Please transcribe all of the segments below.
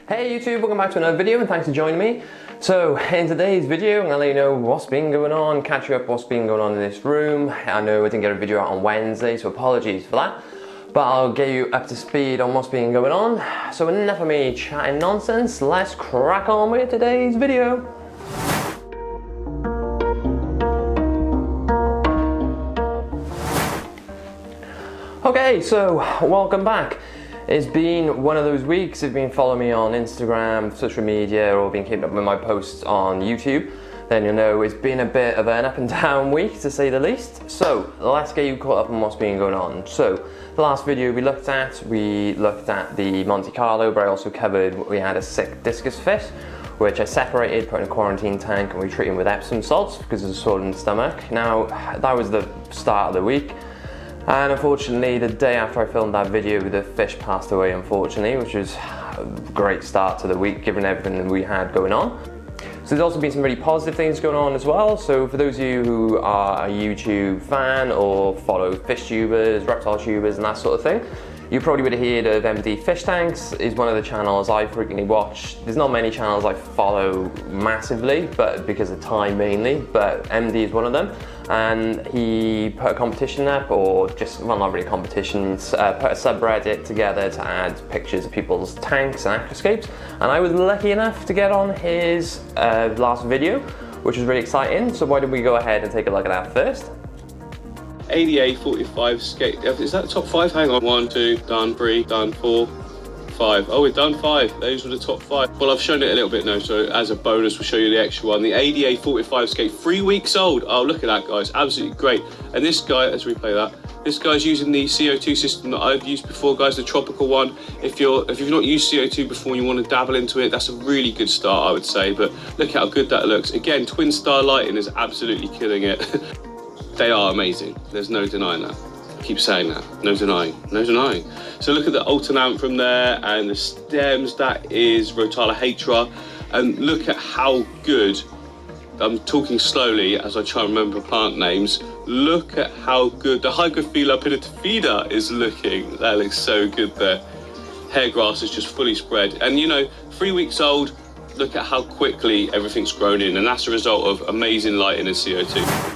Hey YouTube, welcome back to another video and thanks for joining me. So in today's video I'm going to let you know what's been going on, catch you up what's been going on in this room. I know I didn't get a video out on Wednesday, so apologies for that. But I'll get you up to speed on what's been going on. So enough of me chatting nonsense, let's crack on with today's video. Okay, so welcome back. It's been one of those weeks. If you've been following me on Instagram, social media, or been keeping up with my posts on YouTube, then you'll know it's been a bit of an up and down week to say the least. So let's get you caught up on what's been going on. So the last video we looked at the Monte Carlo, but I also covered we had a sick discus fish, which I separated, put in a quarantine tank, and we treated him with Epsom salts because of the swollen stomach. Now that was the start of the week. And unfortunately, the day after I filmed that video, the fish passed away, unfortunately, which was a great start to the week, given everything that we had going on. So there's also been some really positive things going on as well. So for those of you who are a YouTube fan or follow fish tubers, reptile tubers and that sort of thing, you probably would have heard of MD Fish Tanks. Is one of the channels I frequently watch. There's not many channels I follow massively, but because of time mainly, but MD is one of them. And he put a competition up, or just, well, not really competitions, put a subreddit together to add pictures of people's tanks and aquascapes. And I was lucky enough to get on his last video, which was really exciting. So why don't we go ahead and take a look at that first? 88, 45 skate. Is that the top 5? Hang on. 1, 2, done. 3, done. 4, 5. Oh, we've done 5. Those were the top 5. Well, I've shown it a little bit now, so as a bonus, we'll show you the extra one. The ADA 45 skate, 3 weeks old. Oh, look at that, guys. Absolutely great. And this guy, let's replay that. This guy's using the CO2 system that I've used before, guys, the tropical one. If you've not used CO2 before and you want to dabble into it, that's a really good start, I would say. But look how good that looks. Again, twin star lighting is absolutely killing it. They are amazing. There's no denying that. I keep saying that. No denying. No denying. So look at the alternate from there and the stems. That is Rotala Hatra. And look at how good. I'm talking slowly as I try and remember plant names. Look at how good the Hygrophila pinnatifida is looking. That looks so good there. Hair grass is just fully spread. And you know, 3 weeks old, look at how quickly everything's grown in. And that's a result of amazing lighting and CO2.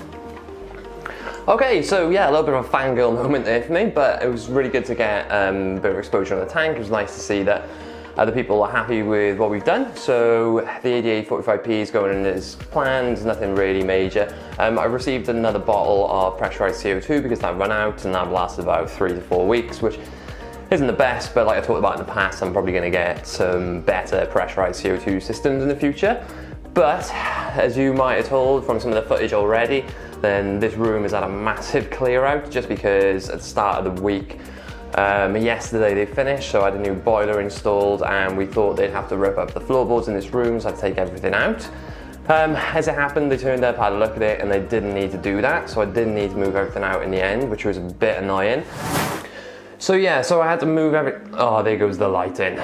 Okay, so yeah, a little bit of a fangirl moment there for me, but it was really good to get a bit of exposure on the tank. It was nice to see that other people are happy with what we've done. So the ADA 45P is going in as planned, nothing really major. I received another bottle of pressurized CO2 because that ran out, and that lasted about 3 to 4 weeks, which isn't the best, but like I talked about in the past, I'm probably going to get some better pressurized CO2 systems in the future. But as you might have told from some of the footage already, then this room has had a massive clear out just because at the start of the week, yesterday they finished, so I had a new boiler installed and we thought they'd have to rip up the floorboards in this room, so I'd take everything out. As it happened, they turned up, had a look at it, and they didn't need to do that, so I didn't need to move everything out in the end, which was a bit annoying. So yeah, so I had to move oh, there goes the lighting.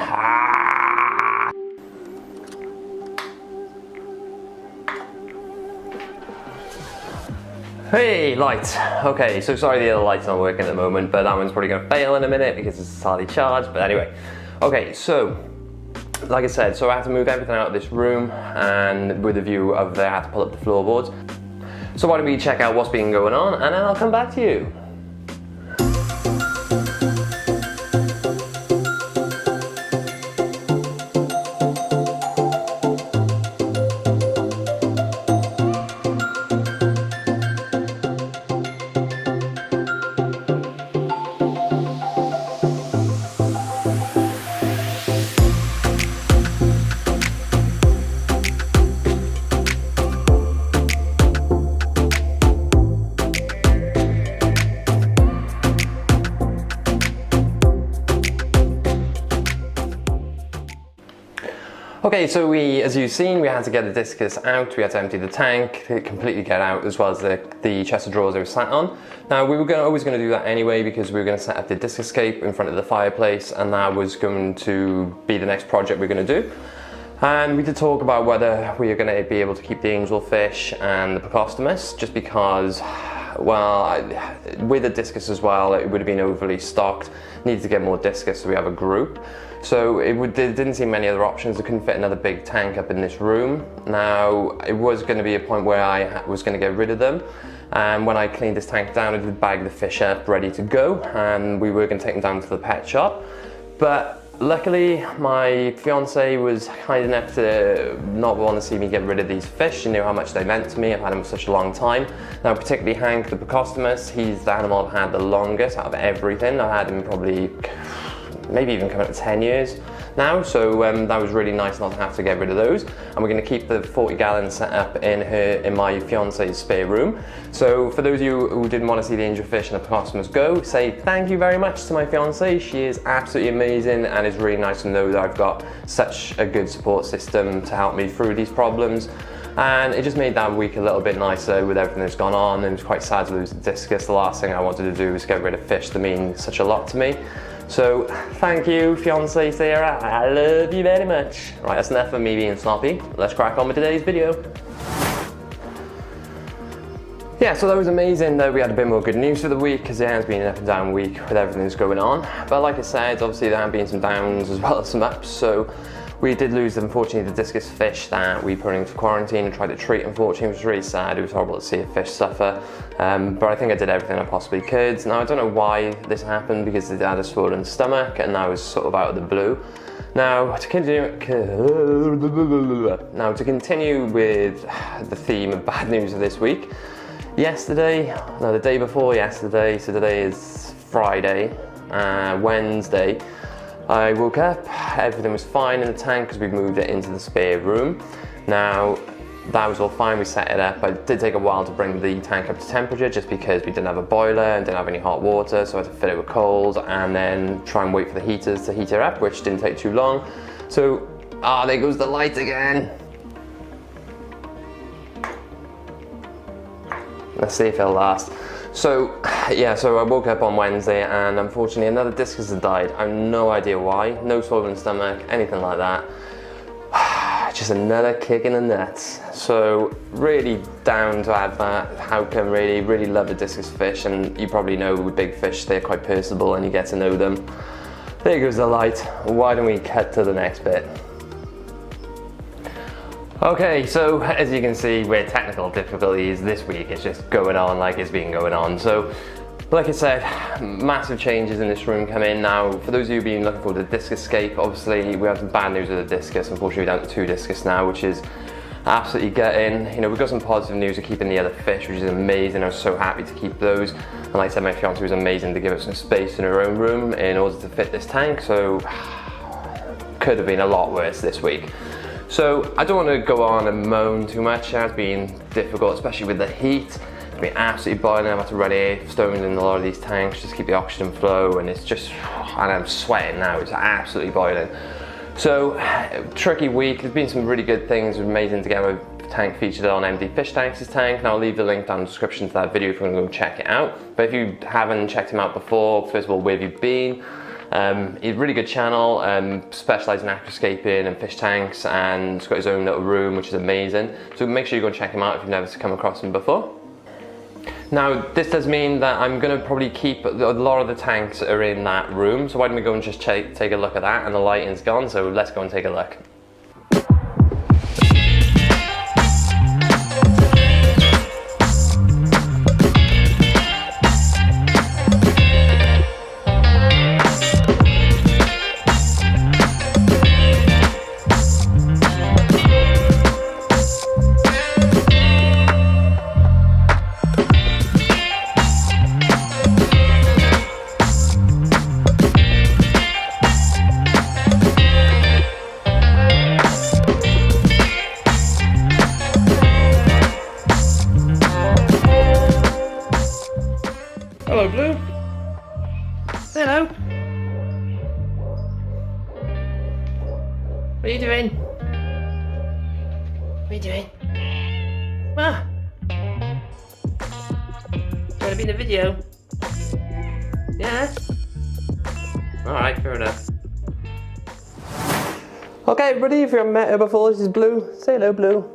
Hey, light. Okay, so sorry the other light's not working at the moment, but that one's probably going to fail in a minute because it's entirely charged, but anyway. Okay, so, like I said, so I had to move everything out of this room, and with a view of there, I had to pull up the floorboards. So why don't we check out what's been going on, and then I'll come back to you. Okay, so as you've seen, we had to get the discus out, we had to empty the tank, completely get out, as well as the chest of drawers it was sat on. Now, we were always going to do that anyway because we were going to set up the Aquascape in front of the fireplace, and that was going to be the next project we're going to do. And we did talk about whether we are going to be able to keep the angelfish and the Precostomus, just because well, with the discus as well, it would have been overly stocked. Needed to get more discus so we have a group. So there didn't seem many other options. I couldn't fit another big tank up in this room. Now, it was going to be a point where I was going to get rid of them. And when I cleaned this tank down, I did bag the fish up ready to go, and we were going to take them down to the pet shop. But luckily, my fiance was kind enough to not want to see me get rid of these fish. She knew how much they meant to me. I've had them for such a long time. Now, particularly Hank, the Precostomus, he's the animal I've had the longest out of everything. I've had him probably, maybe even coming up to 10 years now. So that was really nice not to have to get rid of those. And we're going to keep the 40-gallon set up in my fiance's spare room. So for those of you who didn't want to see the angelfish and the Precostomus go, say thank you very much to my fiance. She is absolutely amazing, and it's really nice to know that I've got such a good support system to help me through these problems. And it just made that week a little bit nicer with everything that's gone on. And it was quite sad to lose the discus. The last thing I wanted to do was get rid of fish that mean such a lot to me. So thank you, fiance Sarah, I love you very much. Right, that's enough of me being sloppy. Let's crack on with today's video. Yeah, so that was amazing that we had a bit more good news for the week, because it has been an up and down week with everything that's going on. But like I said, obviously there have been some downs as well as some ups. So we did lose, unfortunately, the discus fish that we put into quarantine and tried to treat. Unfortunately, it was really sad. It was horrible to see a fish suffer. But I think I did everything I possibly could. Now, I don't know why this happened, because it had a swollen stomach and that was sort of out of the blue. Now, to continue with the theme of bad news of this week, the day before yesterday, so today is Friday, Wednesday, I woke up, everything was fine in the tank because we moved it into the spare room. Now, that was all fine, we set it up. It did take a while to bring the tank up to temperature just because we didn't have a boiler and didn't have any hot water, so I had to fill it with cold and then try and wait for the heaters to heat it up, which didn't take too long. So, there goes the light again. Let's see if it'll last. So, yeah, so I woke up on Wednesday and unfortunately another discus had died. I have no idea why, no swollen stomach, anything like that. Just another kick in the nuts. So, really down to add that. How come really love the discus fish, and you probably know with big fish, they're quite personable and you get to know them. There goes the light. Why don't we cut to the next bit? Okay, so as you can see, with technical difficulties this week, it's just going on like it's been going on. So, like I said, massive changes in this room come in. Now, for those of you who've been looking for the Discuscape, obviously we have some bad news with the discus. Unfortunately, we're down to 2 discus now, which is absolutely gutting. You know, we've got some positive news of keeping the other fish, which is amazing. I was so happy to keep those. And like I said, my fiance was amazing to give us some space in her own room in order to fit this tank. So, could have been a lot worse this week. So I don't want to go on and moan too much. It has been difficult, especially with the heat. It's been absolutely boiling. I've had to run air stones in a lot of these tanks just to keep the oxygen flow, and it's just, and I'm sweating now. It's absolutely boiling. So, tricky week. There's been some really good things. It was amazing to get my tank featured on MD Fish Tanks' tank, and I'll leave the link down in the description to that video if you want to go check it out. But if you haven't checked him out before, first of all, where have you been? He's a really good channel, specialised in aquascaping and fish tanks, and he's got his own little room, which is amazing. So make sure you go and check him out if you've never come across him before. Now, this does mean that I'm going to probably keep a lot of the tanks are in that room. So why don't we go and just take a look at that? And the lighting's gone, so let's go and take a look. Hello, Blue. Hello. What are you doing? What are you doing? Ah. Want to be in the video? Yeah? Alright, fair enough. Okay, everybody, if you haven't met her before, this is Blue. Say hello, Blue.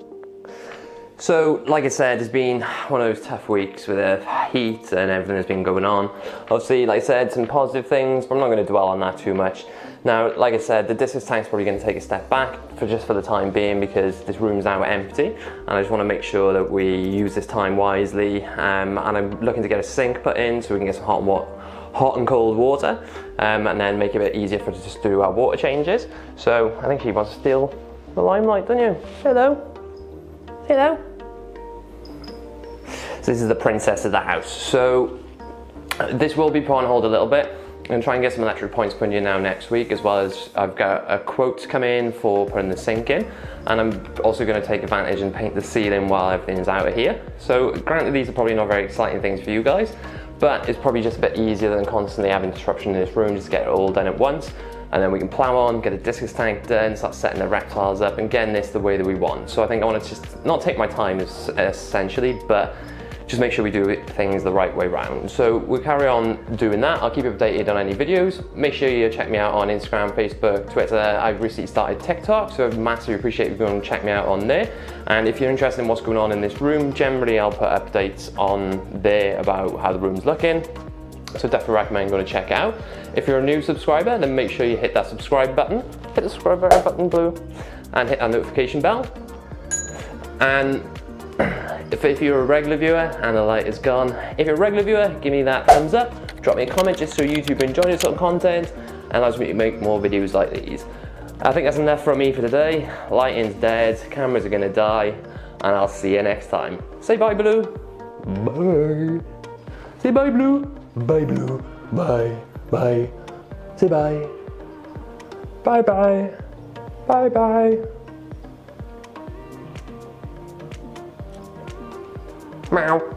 So, like I said, it's been one of those tough weeks with the heat and everything that's been going on. Obviously, like I said, some positive things, but I'm not going to dwell on that too much. Now, like I said, the discus tank's probably going to take a step back for the time being, because this room's now empty, and I just want to make sure that we use this time wisely. And I'm looking to get a sink put in so we can get some hot and cold water, and then make it a bit easier for us to just do our water changes. So I think she wants to steal the limelight, don't you? Hello. Hello. So this is the princess of the house. So this will be put on hold a little bit. I'm going to try and get some electric points put in now next week, as well as I've got a quote come in for putting the sink in, and I'm also going to take advantage and paint the ceiling while everything's out of here. So granted, these are probably not very exciting things for you guys, but it's probably just a bit easier than constantly having disruption in this room. Just get it all done at once, and then we can plow on, get a discus tank done, start setting the reptiles up and getting this the way that we want. So I think I want to just not take my time essentially, but just make sure we do things the right way round. So we'll carry on doing that. I'll keep you updated on any videos. Make sure you check me out on Instagram, Facebook, Twitter. I've recently started TikTok, so I massively appreciate you going and check me out on there. And if you're interested in what's going on in this room, generally I'll put updates on there about how the room's looking. So definitely recommend going to check out. If you're a new subscriber, then make sure you hit that subscribe button. Hit the subscribe button blue, and hit that notification bell. And if you're a regular viewer and the light is gone, if you're a regular viewer, give me that thumbs up, drop me a comment just so YouTube enjoys this sort of content and allows me to make more videos like these. I think that's enough from me for today. Lighting's dead, cameras are gonna die, and I'll see you next time. Say bye, Blue. Bye. Say bye, Blue. Bye, Blue. Bye. Bye. Say bye. Bye bye. Bye bye. Meow.